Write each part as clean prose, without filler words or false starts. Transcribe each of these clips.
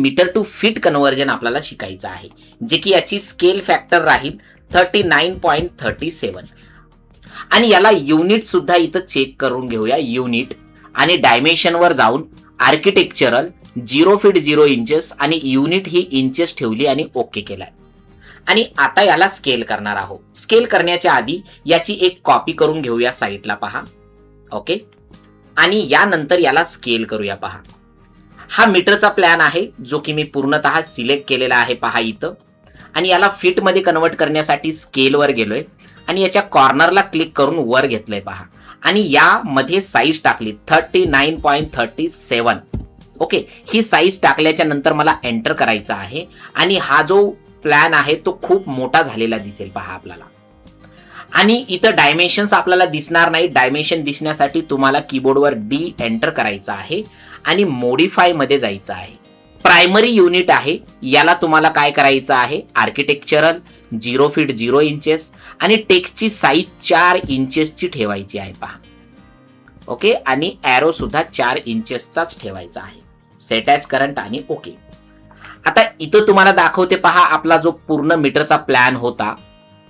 Metre to feet conversion आपल्याला शिकायचं आहे, जे की याची स्केल फॅक्टर राहील 39.37. आणि याला युनिट सुद्धा इथं चेक करून घेऊया. युनिट आणि डायमेन्शन वर जाऊन आर्किटेक्चरल 0 फीट 0 इंचेस आणि युनिट ही इंचेस ठेवली आणि ओके केलाय. आणि आता याला स्केल करणार आहोत. स्केल करण्याच्या आधी याची एक कॉपी करून घेऊया साईडला पहा. ओके, आणि यानंतर याला स्केल करूया. पहा, हा मीटरचा प्लॅन आहे जो की मी पूर्णतः सिलेक्ट केलेला आहे पहा इथं. आणि याला फीट मध्ये कन्वर्ट करण्यासाठी स्केल वर गेलोय आणि याच्या कॉर्नरला क्लिक करून वर घेतलंय पहा. आणि यामध्ये साईज टाकली 39.37. ओके, ही साईज टाकल्याच्या नंतर मला एंटर करायचं आहे. आणि हा जो प्लॅन आहे तो खूप मोठा झालेला दिसेल पहा आपल्याला. आणि इथं डायमेन्शन्स आपल्याला दिसणार नाही. डायमेन्शन दिसण्यासाठी तुम्हाला कीबोर्डवर डी एंटर करायचं आहे आणि मॉडिफाय मध्ये जायचं आहे. प्रायमरी युनिट आहे, याला तुम्हाला काय करायचं आहे, आर्किटेक्चरल 0 फीट 0 इंचेस आणि टेक्स्टची साईज 4 इंचेसची ठेवायची आहे पहा. ओके, आणि ॲरो सुद्धा 4 इंचेसचाच ठेवायचा आहे. सेट ॲज करंट आणि ओके. आता इथं तुम्हाला दाखवते पहा आपला जो पूर्ण मीटरचा प्लॅन होता,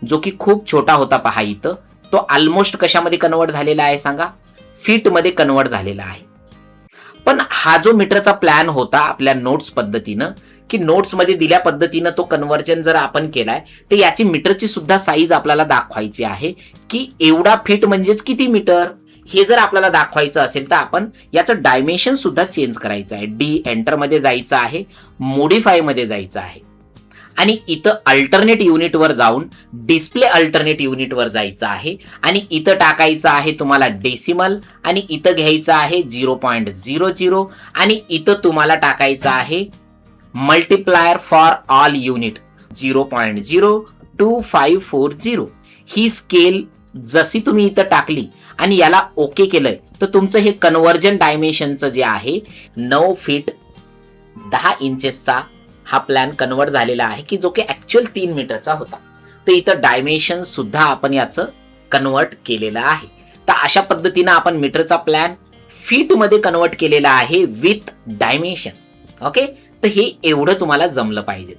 जो की खूप छोटा होता पहा इथं, तो ऑलमोस्ट कशामध्ये कन्वर्ट झालेला आहे सांगा, फीट मध्ये कन्वर्ट झालेला आहे. पण हा जो मीटरचा प्लॅन होता आपल्या नोट्स पद्धतीनं, की नोट्स मध्ये दिल्या पद्धतीनं तो कन्व्हर्जन जर आपण केलाय तर याची मीटरची सुद्धा साईज आपल्याला दाखवायची आहे, की एवढा फीट म्हणजेच किती मीटर हे जर आपल्याला दाखवायचं असेल तर आपण याचं डायमेन्शन सुद्धा चेंज करायचं आहे. डी एंटर मध्ये जायचं आहे, मॉडिफाय मध्ये जायचं आहे आणि इथं अल्टरनेट युनिट वर जाऊन डिस्प्ले अल्टरनेट युनिट वर जायचं आहे. आणि इथं टाकायचं आहे तुम्हाला डेसिमल आणि इथं घ्यायचं आहे 0.00 आणि इथं तुम्हाला टाकायचं आहे multiplier for all unit 0.02540. He scale जशी तुम्ही इथं टाकली आणि याला ओके केलंय तर तुमचं हे कन्व्हर्जन डायमेन्शनचं जे आहे 9 फीट 10 इंचेसचा हा प्लॅन कन्वर्ट झालेला आहे, की जो की ऍक्च्युअल 3 मीटरचा होता. तर इथं डायमेन्शन सुद्धा आपण याचं कन्वर्ट केलेलं आहे. तर अशा पद्धतीनं आपण मीटरचा प्लॅन फीट मध्ये कन्वर्ट केलेला आहे विथ डायमेन्शन. ओके, तर हे एवढं तुम्हाला जमलं पाहिजे.